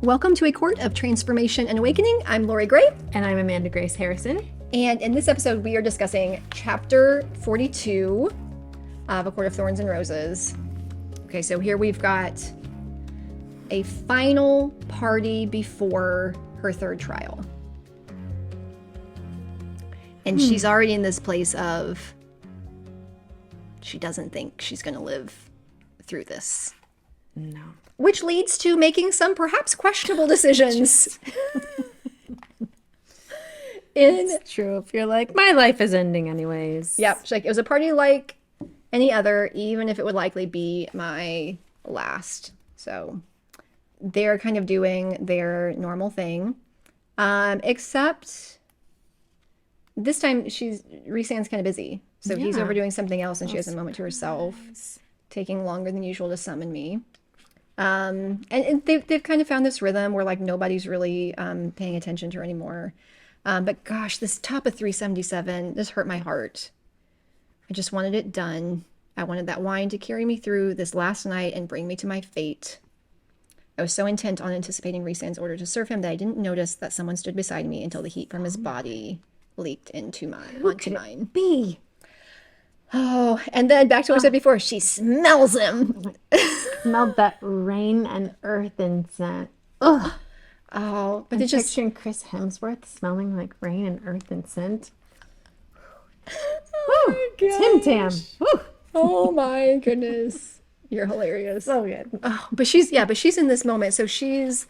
Welcome to A Court of Transformation and Awakening. I'm Lorrie Gray. And I'm Amanda Grace Harrison. And in this episode, we are discussing Chapter 42 of A Court of Thorns and Roses. Okay, so here we've got a final party before her third trial. And she's already in this place of she doesn't think she's going to live through this. No. Which leads to making some perhaps questionable decisions. It's true. If you're like, my life is ending anyways. Yep. She's like, it was a party like any other, even if it would likely be my last. So they're kind of doing their normal thing. Except this time Rhysand's kind of busy. So he's over doing something else and she has a moment to herself, taking longer than usual to summon me. And they've kind of found this rhythm where like nobody's really paying attention to her anymore. But gosh, this top of 377, this hurt my heart. I just wanted it done. I wanted that wine to carry me through this last night and bring me to my fate. I was so intent on anticipating Rhysand's order to serve him that I didn't notice that someone stood beside me until the heat from his body leaked onto mine. Be. Oh, and then back to what I said before, she smells him. Smelled that rain and earth and scent. Ugh. Oh, but I'm it's just picturing Chris Hemsworth smelling like rain and earth and scent. oh my Tim Tam. gosh. Woo. Oh my goodness. You're hilarious. So good. Oh, but she's in this moment. So she's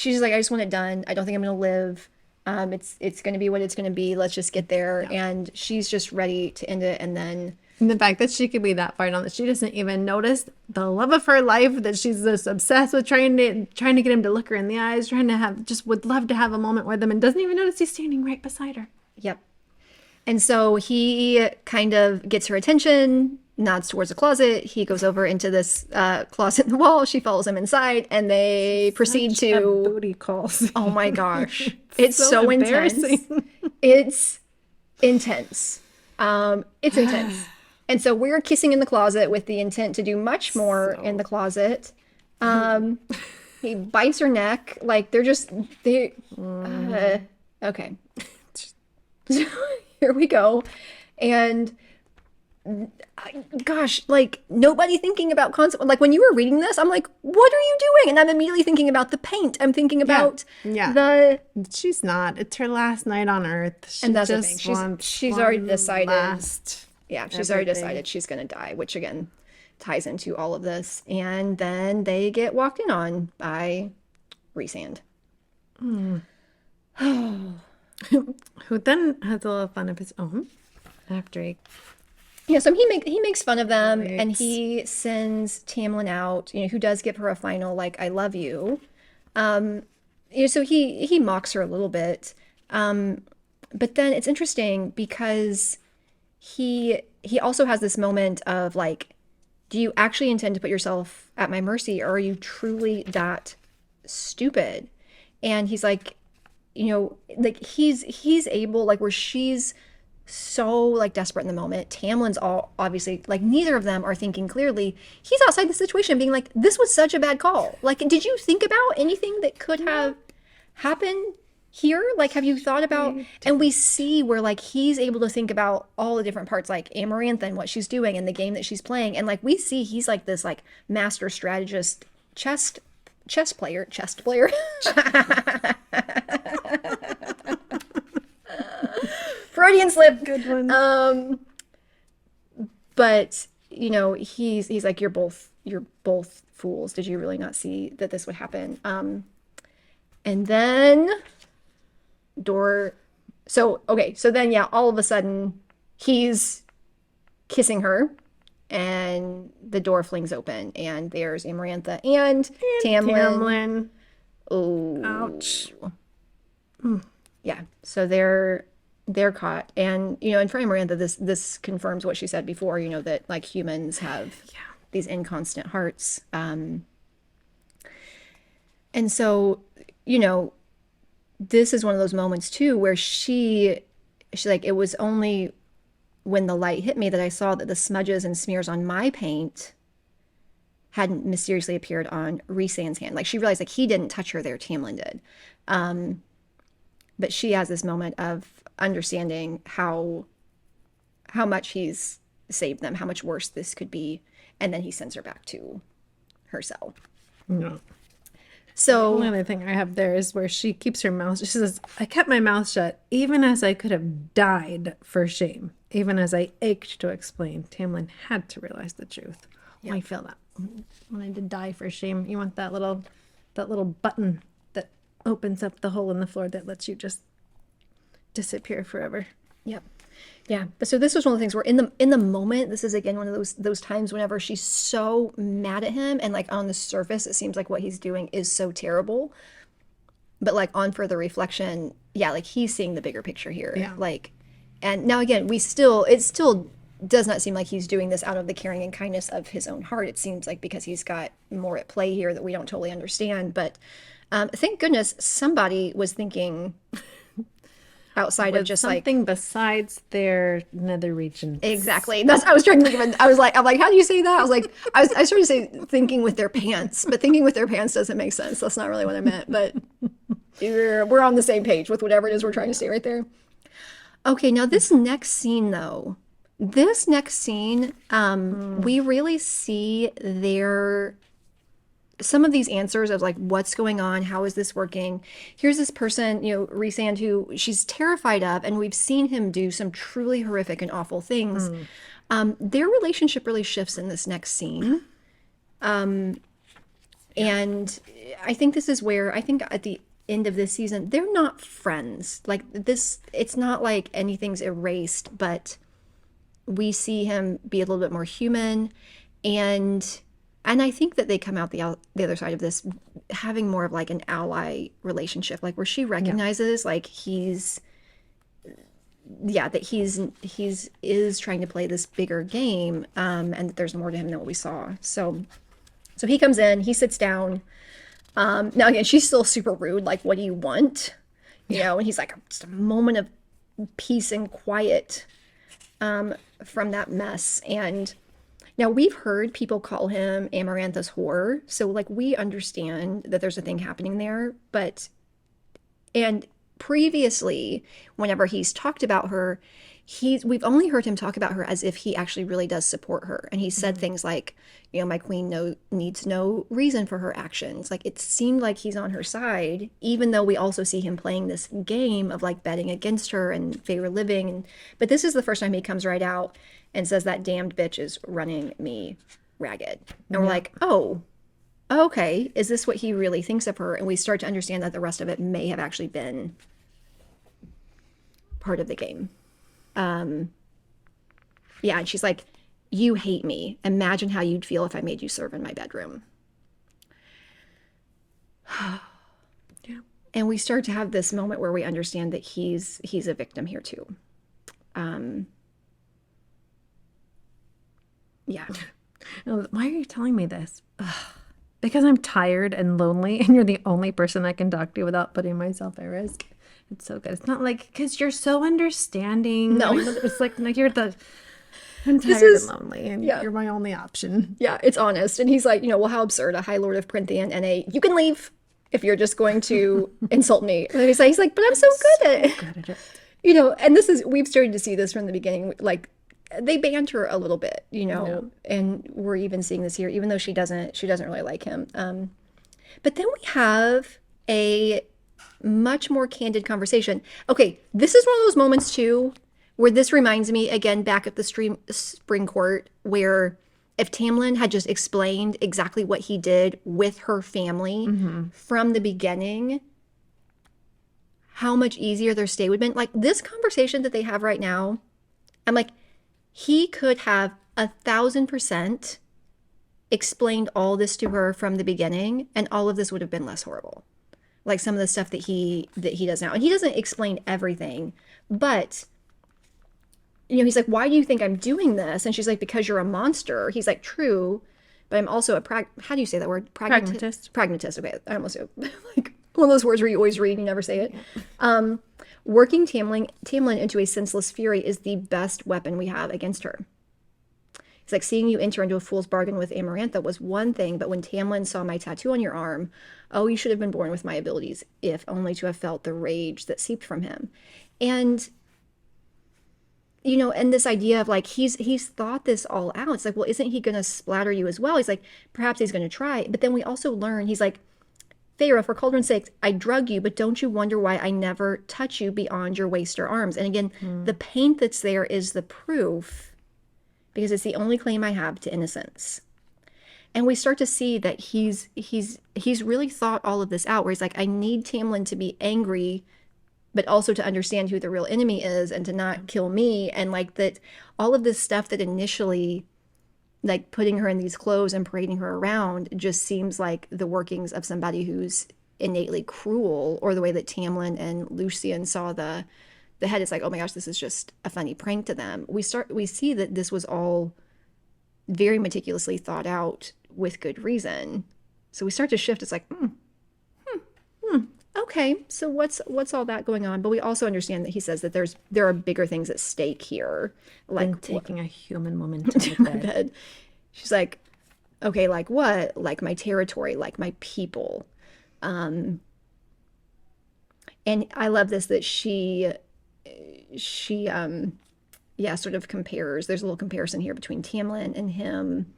like, I just want it done. I don't think I'm gonna live. It's gonna be what it's gonna be. Let's just get there. Yeah. And she's just ready to end it. And then the fact that she could be that far down that she doesn't even notice the love of her life, that she's just obsessed with trying to get him to look her in the eyes, would love to have a moment with him and doesn't even notice he's standing right beside her. Yep. And so he kind of gets her attention, nods towards a closet. He goes over into this closet in the wall. She follows him inside and they proceed to booty calls. Oh my gosh. It's so intense. It's intense. It's intense. And so we're kissing in the closet with the intent to do much more in the closet. He bites her neck. Like okay. So here we go. And gosh, like nobody thinking about concept. Like when you were reading this, I'm like, what are you doing? And I'm immediately thinking about the paint. I'm thinking about She's not. It's her last night on Earth. And that's the thing. She's already decided. She's already decided she's going to die, which again ties into all of this. And then they get walked in on by Rhysand. Who then has a little fun of his own after he... Yeah, so he makes fun of them and he sends Tamlin out, who does give her a final, like, I love you. So he mocks her a little bit. But then it's interesting because he also has this moment of like, do you actually intend to put yourself at my mercy, or are you truly that stupid? And he's like, like he's able, like where she's so like desperate in the moment. Tamlin's all obviously like neither of them are thinking clearly. He's outside the situation being like, this was such a bad call. Like, did you think about anything that could have happened here? Like, have you thought about, and we see where like he's able to think about all the different parts, like Amarantha and what she's doing and the game that she's playing, and like we see he's like this like master strategist, chess player Freudian slip. Good one. But he's like, you're both fools. Did you really not see that this would happen? And then so then all of a sudden he's kissing her and the door flings open and there's Amarantha and Tamlin. Oh, ouch. Yeah, so they're caught, and and for Amarantha this confirms what she said before, that like humans have these inconstant hearts, and so this is one of those moments too where she's like, it was only when the light hit me that I saw that the smudges and smears on my paint had mysteriously appeared on Rhysand's hand. Like she realized like he didn't touch her there, Tamlin did. But she has this moment of understanding how much he's saved them, how much worse this could be, and then he sends her back to her cell. No. So The only other thing I have there is where she keeps her mouth. She says, I kept my mouth shut, even as I could have died for shame. Even as I ached to explain, Tamlin had to realize the truth. Yeah. I feel that. When I did die for shame, you want that little button that opens up the hole in the floor that lets you just disappear forever. Yep. Yeah. But so this was one of the things where in the moment, this is again one of those times whenever she's so mad at him and like on the surface, it seems like what he's doing is so terrible. But like on further reflection, yeah, like he's seeing the bigger picture here. Yeah. Like, and now again, it still does not seem like he's doing this out of the caring and kindness of his own heart. It seems like because he's got more at play here that we don't totally understand. But thank goodness somebody was thinking outside of just something like besides their nether region. Exactly. I was trying to think of it. I'm like, how do you say that? I was like, I started to say thinking with their pants, but thinking with their pants doesn't make sense. That's not really what I meant, but we're on the same page with whatever it is we're trying to say right there. Okay. Now this next scene though, we really see some of these answers of like what's going on, how is this working. Here's this person, Rhysand, who she's terrified of, and we've seen him do some truly horrific and awful things. Their relationship really shifts in this next scene. And I think this is where I think at the end of this season they're not friends. Like this, it's not like anything's erased, but we see him be a little bit more human, and I think that they come out the other side of this having more of like an ally relationship, like where she recognizes like that he's trying to play this bigger game, and that there's more to him than what we saw. So he comes in, he sits down. Now again, she's still super rude. Like, what do you want? And he's like, just a moment of peace and quiet from that mess. And now we've heard people call him Amarantha's whore. So like we understand that there's a thing happening there, and previously, whenever he's talked about her, we've only heard him talk about her as if he actually really does support her. And he said things like, my queen needs no reason for her actions. Like it seemed like he's on her side, even though we also see him playing this game of like betting against her and favor living. But this is the first time he comes right out and says that damned bitch is running me ragged. And we're like, oh, okay, is this what he really thinks of her? And we start to understand that the rest of it may have actually been part of the game. And she's like, you hate me. Imagine how you'd feel if I made you serve in my bedroom. Yeah. And we start to have this moment where we understand that he's a victim here too. Yeah. Why are you telling me this? Because I'm tired and lonely and you're the only person I can talk to without putting myself at risk. It's so good. It's not like, because you're so understanding. No. It's like, no, I'm tired and lonely and you're my only option. Yeah, it's honest. And he's like, well, how absurd, a High Lord of Prynthian and you can leave if you're just going to insult me. And he's like, but I'm so good at it. Good at it. And we've started to see this from the beginning, like they banter a little bit, and we're even seeing this here, even though she doesn't really like him. But then we have a much more candid conversation. Okay, this is one of those moments too where this reminds me again back at the spring court, where if Tamlin had just explained exactly what he did with her family from the beginning, how much easier their stay would have been. Like this conversation that they have right now, I'm like, he could have 1,000% explained all this to her from the beginning, and all of this would have been less horrible. Like some of the stuff that he does now. And he doesn't explain everything, but he's like, why do you think I'm doing this? And she's like, because you're a monster. He's like, true, but I'm also how do you say that word? Pragmatist. Pragmatist. Okay. I almost like one of those words where you always read and you never say it. Yeah. Working Tamlin into a senseless fury is the best weapon we have against her. It's like seeing you enter into a fool's bargain with Amarantha was one thing, but when Tamlin saw my tattoo on your arm, oh, you should have been born with my abilities, if only to have felt the rage that seeped from him. And and this idea of like he's thought this all out. It's like, well, isn't he gonna splatter you as well? He's like, perhaps he's gonna try. But then we also learn, he's like, Feyre, for Cauldron's sake, I drug you, but don't you wonder why I never touch you beyond your waist or arms? And again, the paint that's there is the proof, because it's the only claim I have to innocence. And we start to see that he's really thought all of this out, where he's like, I need Tamlin to be angry, but also to understand who the real enemy is and to not kill me. And like that, all of this stuff that initially, like putting her in these clothes and parading her around, just seems like the workings of somebody who's innately cruel, or the way that Tamlin and Lucien saw the head. It's like, oh my gosh, this is just a funny prank to them. We see that this was all very meticulously thought out with good reason. So we start to shift. It's like, okay, so what's all that going on? But we also understand that he says that there are bigger things at stake here, like taking a human woman to my bed. She's like, okay, like what? Like my territory, like my people. And I love this, that she sort of compares. There's a little comparison here between Tamlin and him.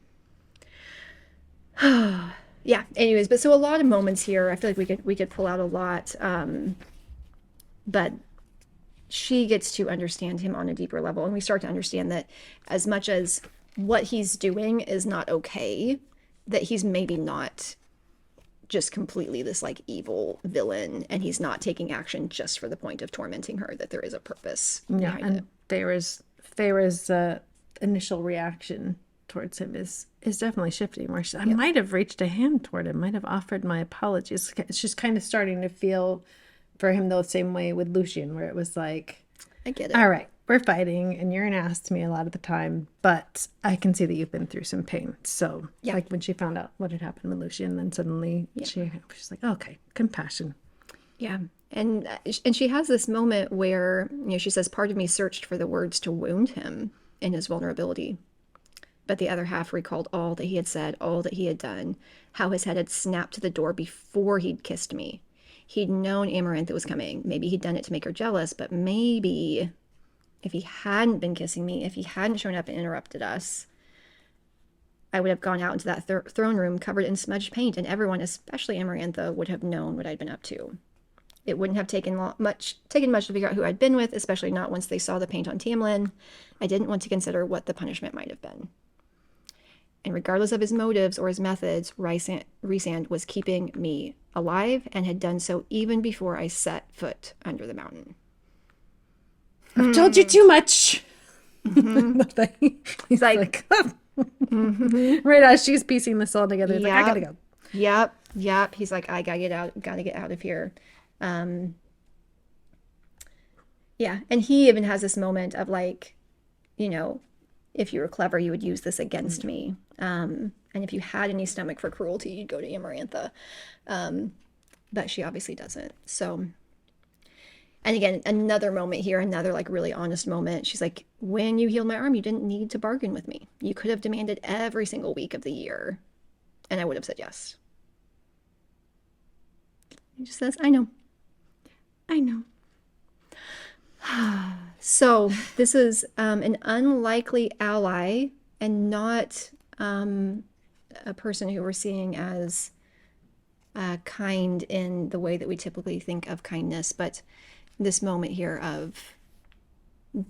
Yeah, anyways, but so a lot of moments here. I feel like we could pull out a lot, but she gets to understand him on a deeper level, and we start to understand that as much as what he's doing is not okay, that he's maybe not just completely this like evil villain, and he's not taking action just for the point of tormenting her, that there is a purpose behind it. Feyre's initial reaction towards him is definitely shifting, where I might have reached a hand toward him, might have offered my apologies. It's just kind of starting to feel for him the same way with Lucien, where it was like, I get it. All right, we're fighting and you're an ass to me a lot of the time, but I can see that you've been through some pain. So like when she found out what had happened with Lucien, then suddenly she's like, okay, compassion. Yeah. And she has this moment where, she says, part of me searched for the words to wound him in his vulnerability, but the other half recalled all that he had said, all that he had done, how his head had snapped to the door before he'd kissed me. He'd known Amarantha was coming. Maybe he'd done it to make her jealous, but maybe if he hadn't been kissing me, if he hadn't shown up and interrupted us, I would have gone out into that throne room covered in smudged paint, and everyone, especially Amarantha, would have known what I'd been up to. It wouldn't have taken much to figure out who I'd been with, especially not once they saw the paint on Tamlin. I didn't want to consider what the punishment might have been. And regardless of his motives or his methods, Rhysand was keeping me alive, and had done so even before I set foot under the mountain. I've told you too much. He's like right as she's piecing this all together, he's like, I gotta go. Yep. He's like, I gotta get out of here. And he even has this moment of like, if you were clever, you would use this against me. And if you had any stomach for cruelty, you'd go to Amarantha. But she obviously doesn't. So, and again, another moment here, another like really honest moment. She's like, when you healed my arm, you didn't need to bargain with me. You could have demanded every single week of the year, and I would have said yes. He just says, I know. So this is an unlikely ally, and not a person who we're seeing as kind in the way that we typically think of kindness, but this moment here of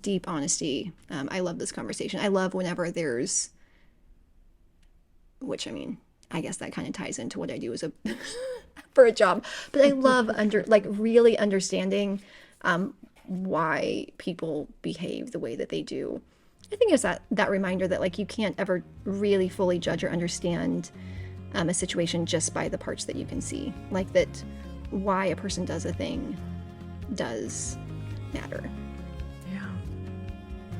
deep honesty. I love this conversation. I love whenever there's, which I mean, I guess that kind of ties into what I do as a for a job, but I love really understanding why people behave the way that they do. I think it's that reminder that like you can't ever really fully judge or understand a situation just by the parts that you can see. Like that why a person does a thing does matter. Yeah.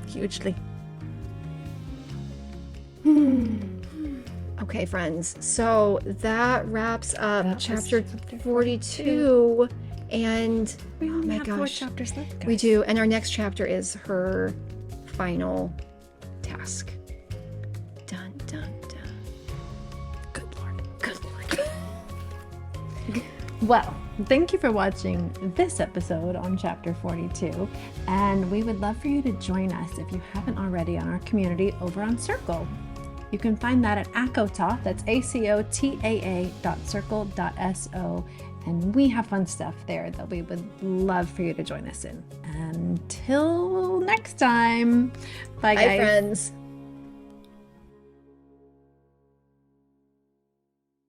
Hugely. Okay, friends. So that wraps up chapter 42. And we only have 4 chapters left, guys. We do. And our next chapter is her final task. Well, thank you for watching this episode on Chapter 42, and we would love for you to join us if you haven't already on our community over on Circle. You can find that at ACOTAR, that's ACOTAA.circle.so, and we have fun stuff there that we would love for you to join us in. Until next time, bye guys. Bye, friends.